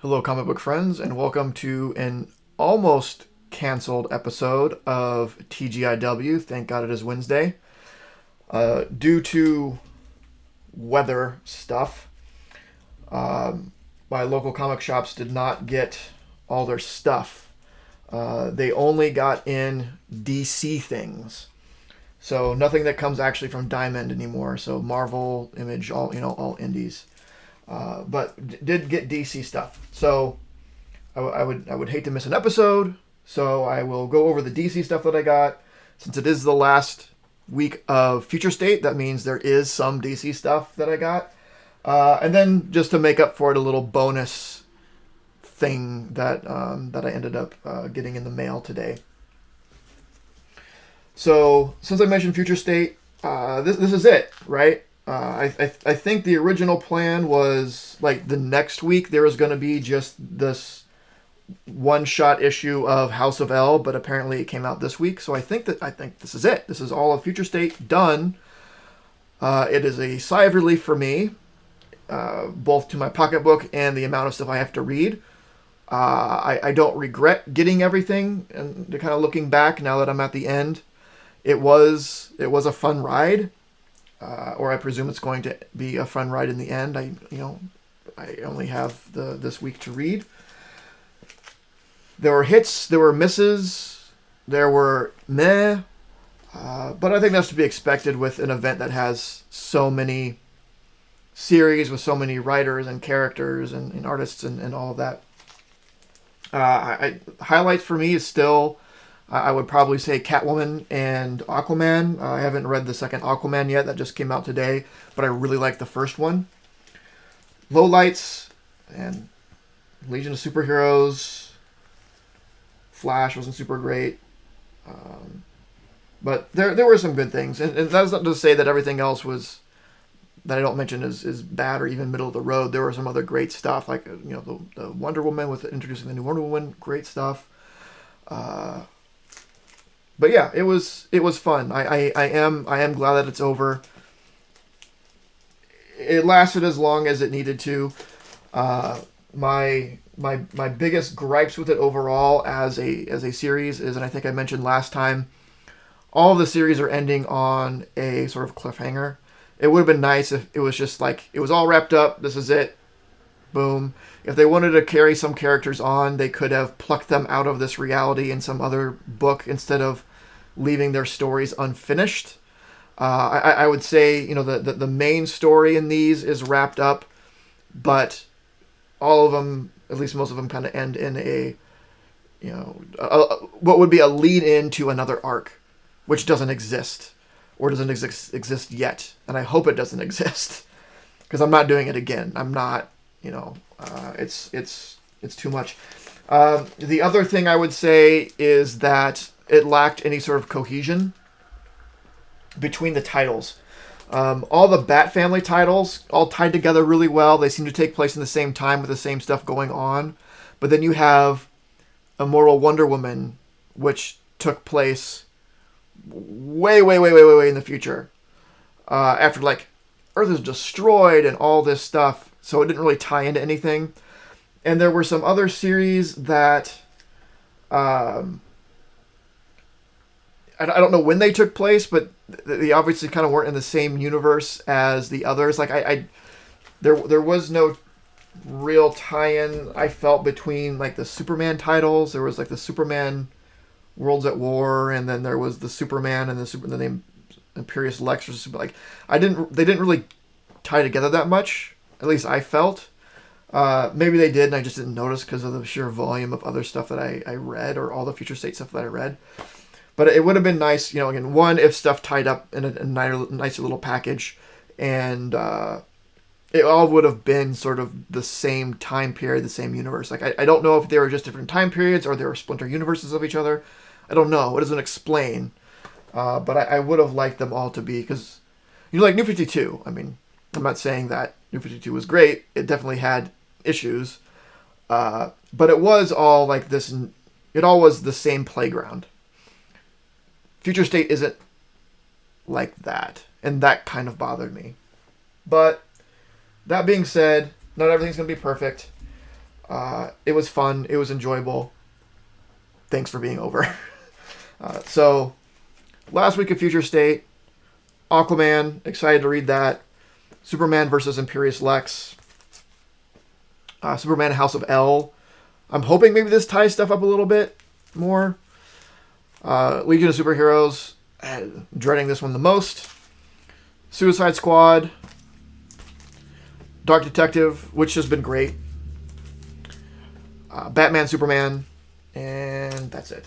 Hello, comic book friends, and welcome to an almost canceled episode of TGIW. Thank God it is Wednesday. Due to weather stuff, my local comic shops did not get all their stuff. They only got in DC things, so nothing that comes actually from Diamond anymore. So Marvel, Image, all indies. But did get DC stuff. So I would hate to miss an episode, so I will go over the DC stuff that I got. Since it is the last week of Future State, that means there is some DC stuff that I got. And then just to make up for it, a little bonus thing that I ended up getting in the mail today. So since I mentioned Future State, this is it, right? I think the original plan was like the next week there was going to be just this one shot issue of House of L, but apparently it came out this week. So I think this is it. This is all of Future State done. It is a sigh of relief for me, both to my pocketbook and the amount of stuff I have to read. I don't regret getting everything, and kind of looking back now that I'm at the end, it was a fun ride, or I presume it's going to be a fun ride in the end. I only have this week to read. There were hits, there were misses, there were meh, but I think that's to be expected with an event that has so many series with so many writers and characters and artists and all of that. Highlights for me is still, I would probably say Catwoman and Aquaman. I haven't read the second Aquaman yet, that just came out today, but I really like the first one. Lowlights and Legion of Superheroes. Flash wasn't super great, but there were some good things, and that's not to say that everything else was that I don't mention is bad or even middle of the road. There was some other great stuff, like the Wonder Woman with introducing the new Wonder Woman, great stuff. But yeah, it was fun. I am glad that it's over. It lasted as long as it needed to. My biggest gripes with it overall as a series is, and I think I mentioned last time, all of the series are ending on a sort of cliffhanger. It would have been nice if it was just like it was all wrapped up. This is it. Boom. If they wanted to carry some characters on, they could have plucked them out of this reality in some other book instead of leaving their stories unfinished. I would say the main story in these is wrapped up, but all of them, at least most of them, kind of end in what would be a lead in to another arc, which doesn't exist or doesn't exist yet, and I hope it doesn't exist because I'm not doing it again. I'm not, it's too much. The other thing I would say is that it lacked any sort of cohesion between the titles. All the Bat Family titles all tied together really well. They seem to take place in the same time with the same stuff going on. But then you have Immortal Wonder Woman, which took place way in the future. After like Earth is destroyed and all this stuff. So it didn't really tie into anything. And there were some other series that I don't know when they took place, but they obviously kind of weren't in the same universe as the others. Like there was no real tie-in, I felt, between like the Superman titles. There was like the Superman Worlds at War, and then there was the Superman and the name Imperious Lex or something. Like they didn't really tie together that much. At least I felt. Maybe they did, and I just didn't notice because of the sheer volume of other stuff that I read, or all the Future State stuff that I read. But it would have been nice, again, one, if stuff tied up in a nicer little package, and it all would have been sort of the same time period, the same universe. Like, I don't know if they were just different time periods or they were splinter universes of each other. I don't know. It doesn't explain. But I would have liked them all to be, because, like New 52, I mean, I'm not saying that New 52 was great. It definitely had issues. But it was all like this, it all was the same playground. Future State isn't like that, and that kind of bothered me. But that being said, not everything's going to be perfect. It was fun. It was enjoyable. Thanks for being over. So, last week of Future State, Aquaman, excited to read that. Superman versus Imperious Lex. Superman House of L. I'm hoping maybe this ties stuff up a little bit more. Legion of Superheroes, dreading this one the most. Suicide Squad. Dark Detective, which has been great. Batman, Superman, and that's it.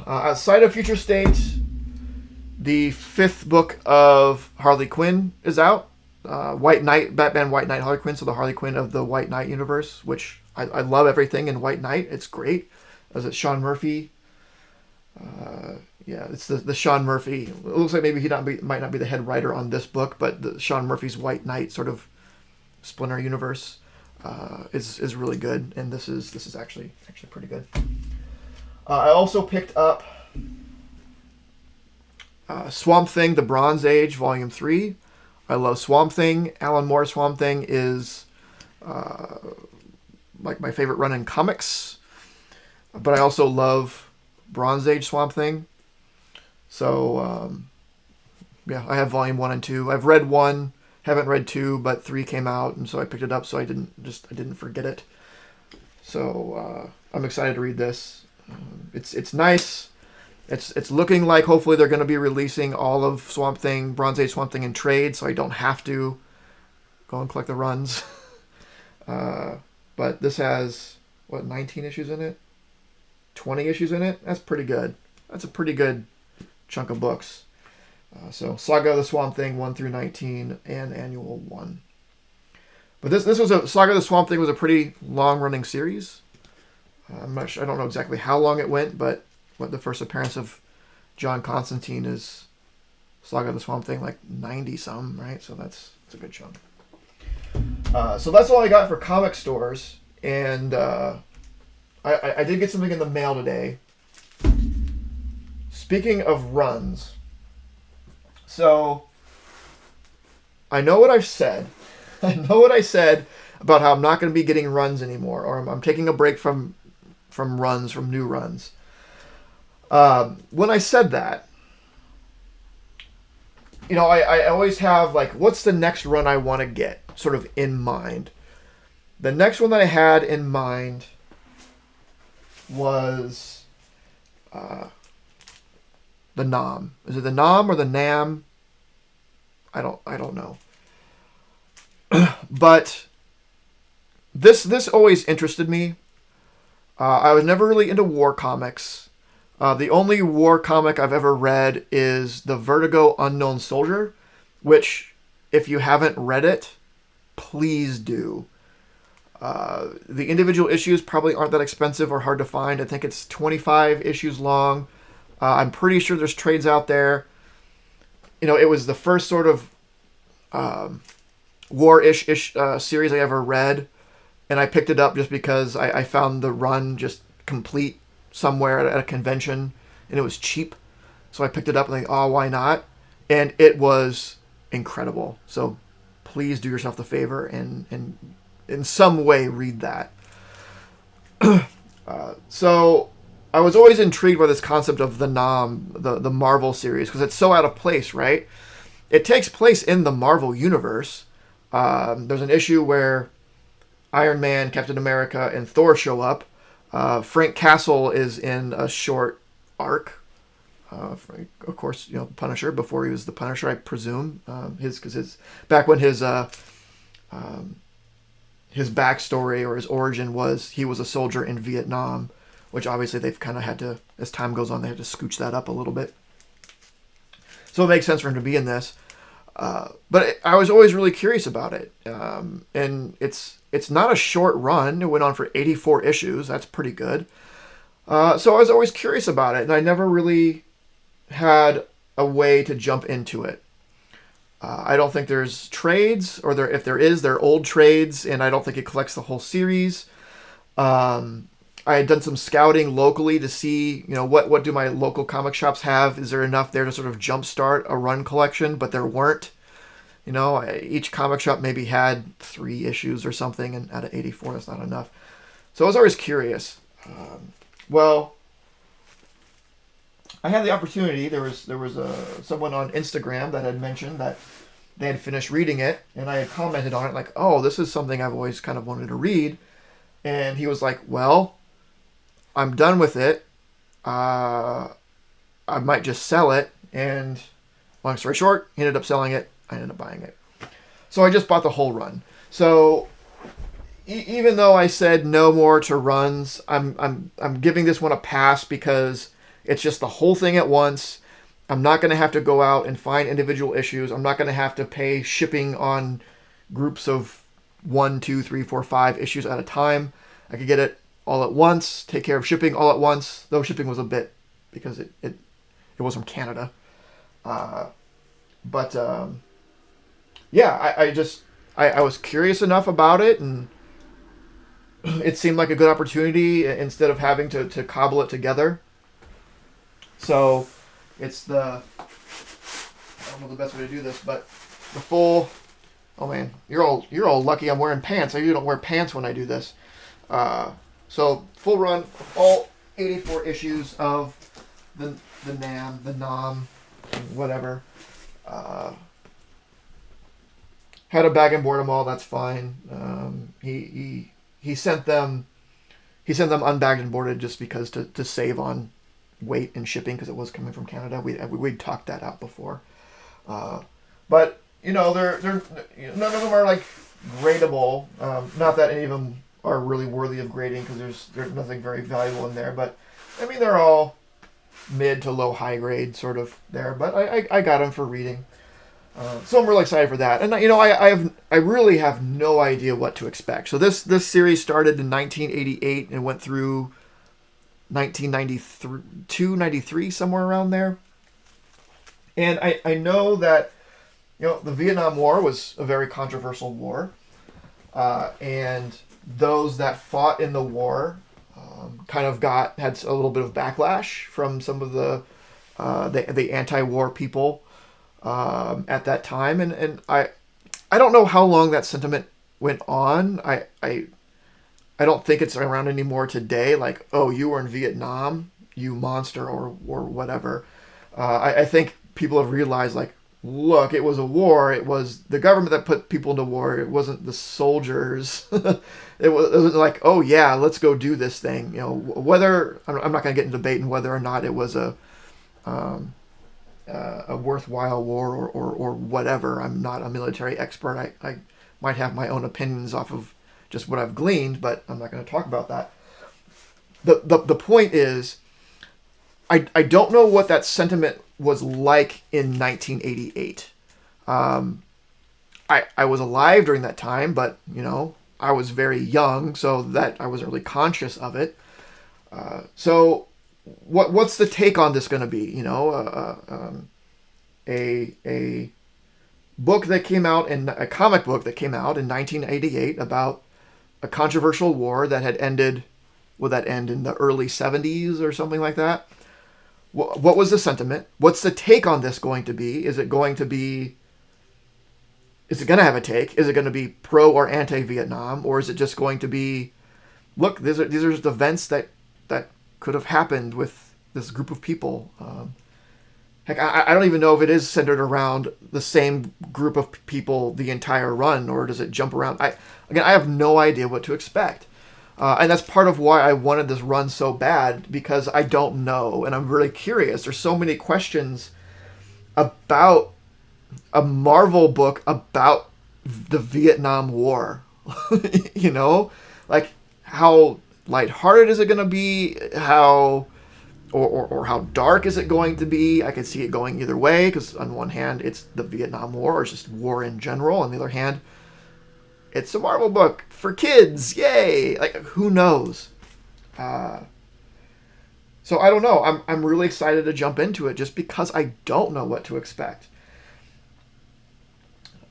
Outside of Future State, the 5th book of Harley Quinn is out. White Knight, Batman, White Knight, Harley Quinn, so the Harley Quinn of the White Knight universe, which I love everything in White Knight. It's great. As it's Sean Murphy. Yeah, it's the Sean Murphy. It looks like maybe might not be the head writer on this book, but the Sean Murphy's White Knight sort of Splinter universe is really good, and this is actually pretty good. I also picked up Swamp Thing: The Bronze Age, Volume 3. I love Swamp Thing. Alan Moore Swamp Thing is like my favorite run in comics, but I also love Bronze Age Swamp Thing. So yeah, I have Volume 1 and 2. I've read 1, haven't read 2, but 3 came out, and so I picked it up. So I didn't forget it. So I'm excited to read this. It's nice. It's looking like hopefully they're going to be releasing all of Swamp Thing, Bronze Age Swamp Thing in trade, so I don't have to go and collect the runs. But this has 19 issues in it, 20 issues in it. That's pretty good. That's a pretty good chunk of books. So Saga of the Swamp Thing 1 through 19 and Annual 1. But this was Saga of the Swamp Thing was a pretty long running series. I don't know exactly how long it went, but the first appearance of John Constantine is Saga of the Swamp Thing, like 90 some, right? So that's a good chunk. So that's all I got for comic stores, and I did get something in the mail today. Speaking of runs, so I know what I've said. I know what I said about how I'm not going to be getting runs anymore, or I'm taking a break from new runs. When I said that, I always have like, what's the next run I want to get sort of in mind. The next one that I had in mind was the Nam. Is it the Nam or the Nam? I don't know. But this always interested me. I was never really into war comics. The only war comic I've ever read is the Vertigo Unknown Soldier, which, if you haven't read it, please do. The individual issues probably aren't that expensive or hard to find. I think it's 25 issues long. I'm pretty sure there's trades out there. It was the first sort of war-ish series I ever read. And I picked it up just because I found the run just complete somewhere at a convention, and it was cheap. So I picked it up and why not? And it was incredible. So please do yourself the favor and in some way read that. So I was always intrigued by this concept of the Nam, the Marvel series, because it's so out of place, right? It takes place in the Marvel universe. There's an issue where Iron Man, Captain America, and Thor show up. Frank Castle is in a short arc. Of course, Punisher, before he was the Punisher, I presume. Back when his backstory or his origin was he was a soldier in Vietnam, which obviously they've kind of had to, as time goes on, they had to scooch that up a little bit. So it makes sense for him to be in this. But I was always really curious about it. And it's not a short run. It went on for 84 issues. That's pretty good. So I was always curious about it, and I never really had a way to jump into it. I don't think there's trades, or if there is, they're old trades, and I don't think it collects the whole series. I had done some scouting locally to see, what do my local comic shops have? Is there enough there to sort of jumpstart a run collection? But there weren't. Each comic shop maybe had 3 issues or something, and out of 84, that's not enough. So I was always curious. Well, I had the opportunity. There was someone on Instagram that had mentioned that they had finished reading it, and I had commented on it like, "Oh, this is something I've always kind of wanted to read." And he was like, "Well, I'm done with it. Uh, I might just sell it." And long story short, he ended up selling it. I ended up buying it. So I just bought the whole run. So even though I said no more to runs, I'm giving this one a pass because it's just the whole thing at once. I'm not going to have to go out and find individual issues. I'm not going to have to pay shipping on groups of 1, 2, 3, 4, 5 issues at a time. I could get it all at once, take care of shipping all at once, though shipping was a bit because it was from Canada. But yeah, I was curious enough about it, and it seemed like a good opportunity instead of having to cobble it together. So it's I don't know the best way to do this, but the full. Oh man, you're all lucky I'm wearing pants. I usually don't wear pants when I do this. So full run, all 84 issues of the Nam, whatever. Had a bag and board them all. That's fine. He sent them unbagged and boarded just because to save on weight and shipping because it was coming from Canada. We'd talked that out before. But they're none of them are like gradable. Not that any of them are really worthy of grading because there's nothing very valuable in there. But I mean they're all mid to low high grade sort of there. But I got them for reading. So I'm really excited for that, and I really have no idea what to expect. So this series started in 1988 and went through 1992, 93, somewhere around there. And I know that the Vietnam War was a very controversial war, and those that fought in the war kind of had a little bit of backlash from some of the anti-war people. At that time, and I don't know how long that sentiment went on. I don't think it's around anymore today. Like, oh, you were in Vietnam, you monster, or whatever. I think people have realized, like, look, it was a war. It was the government that put people into war. It wasn't the soldiers. It was like, oh yeah, let's go do this thing. Whether I'm not going to get into debating whether or not it was a worthwhile war or whatever. I'm not a military expert. I might have my own opinions off of just what I've gleaned, but I'm not going to talk about that. The point is, I don't know what that sentiment was like in 1988. I was alive during that time, but I was very young, so that I wasn't really conscious of it. So what's the take on this going to be? A book that came out a comic book that came out in 1988 about a controversial war that had ended. Would that end in the early 70s or something like that? What was the sentiment? What's the take on this going to be? Is it going to have a take? Is it going to be pro or anti-Vietnam, or is it just going to be, look, these are just events that could have happened with this group of people? Heck, I don't even know if it is centered around the same group of people the entire run, or does it jump around? I have no idea what to expect. And that's part of why I wanted this run so bad, because I don't know, and I'm really curious. There's so many questions about a Marvel book about the Vietnam War. Like, how lighthearted is it going to be? How how dark is it going to be? I could see it going either way, because on one hand it's the Vietnam War, or just war in general. On the other hand, it's a Marvel book for kids. Yay! Like, who knows? So I don't know. I'm really excited to jump into it just because I don't know what to expect.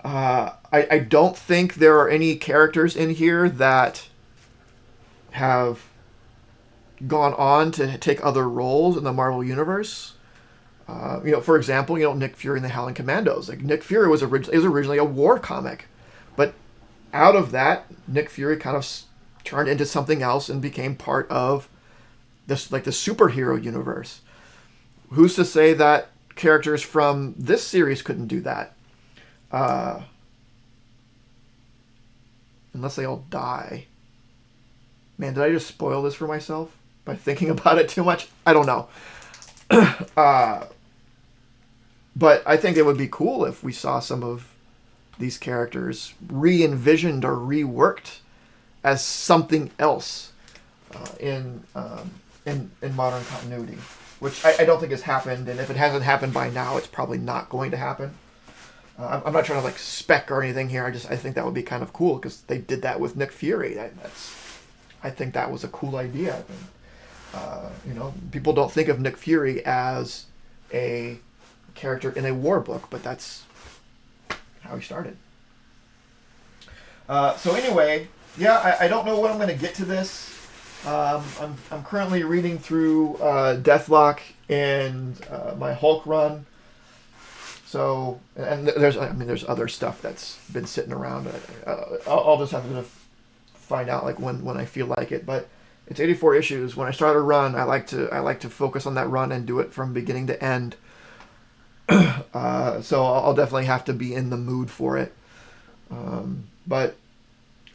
I don't think there are any characters in here that have gone on to take other roles in the Marvel Universe. For example, Nick Fury and the Howling Commandos. Like Nick Fury was originally a war comic, but out of that, Nick Fury kind of turned into something else and became part of this, like the superhero universe. Who's to say that characters from this series couldn't do that? Uh, unless they all die. Man, did I just spoil this for myself by thinking about it too much? I don't know. uh, but I think it would be cool if we saw some of these characters re-envisioned or reworked as something else in modern continuity, which I don't think has happened. And if it hasn't happened by now, it's probably not going to happen. I'm not trying to like spec or anything here. I think that would be kind of cool because they did that with Nick Fury. I think that was a cool idea. People don't think of Nick Fury as a character in a war book, but that's how he started. So anyway, yeah, I don't know when I'm going to get to this. I'm currently reading through Deathlock and my Hulk run. So, and there's other stuff that's been sitting around. I'll just have to find out like when I feel like it. But it's 84 issues. When I start a run, I like to focus on that run and do it from beginning to end. So I'll definitely have to be in the mood for it. But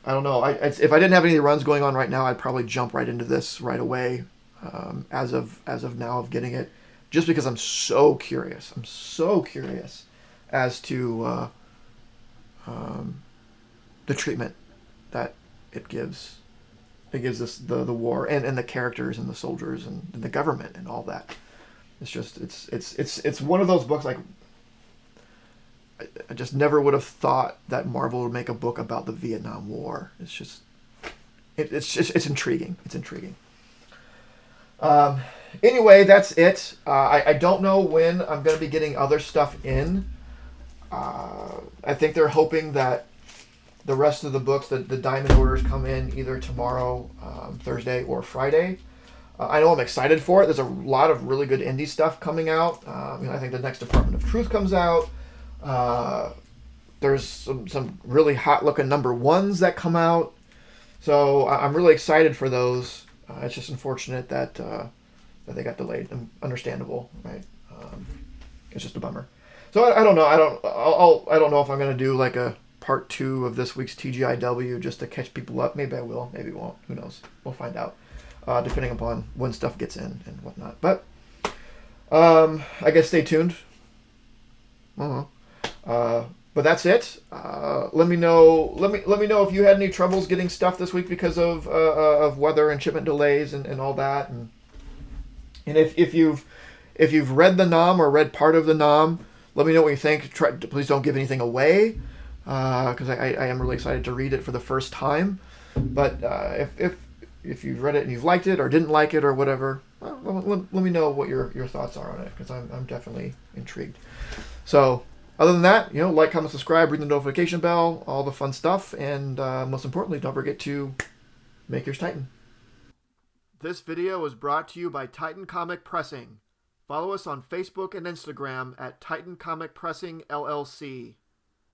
I don't know. If I didn't have any runs going on right now, I'd probably jump right into this right away. As of now of getting it, just because I'm so curious. I'm so curious as to the treatment that it gives. It gives us the war and the characters and the soldiers and the government and all that. It's just it's one of those books like I just never would have thought that Marvel would make a book about the Vietnam War. It's intriguing. It's intriguing. Anyway, that's it. I don't know when I'm going to be getting other stuff in. I think they're hoping that the rest of the books, the Diamond orders, come in either tomorrow, Thursday, or Friday. I know I'm excited for it. There's a lot of really good indie stuff coming out. I think the next Department of Truth comes out. There's some really hot looking #1s that come out. So I'm really excited for those. It's just unfortunate that they got delayed. Understandable, right? It's just a bummer. So I don't know. I don't know if I'm gonna do like a part 2 of this week's TGIW just to catch people up. Maybe I will. Maybe won't. Who knows? We'll find out. Depending upon when stuff gets in and whatnot. But I guess stay tuned. But that's it. Let me know. Let me know if you had any troubles getting stuff this week because of weather and shipment delays and all that. And if you've read the nom or read part of the nom, let me know what you think. Please don't give anything away because I am really excited to read it for the first time. But if you've read it and you've liked it or didn't like it or whatever, let me know what your thoughts are on it because I'm definitely intrigued. So. Other than that, like, comment, subscribe, ring the notification bell, all the fun stuff, and most importantly, don't forget to make yours Titan. This video was brought to you by Titan Comic Pressing. Follow us on Facebook and Instagram at Titan Comic Pressing LLC.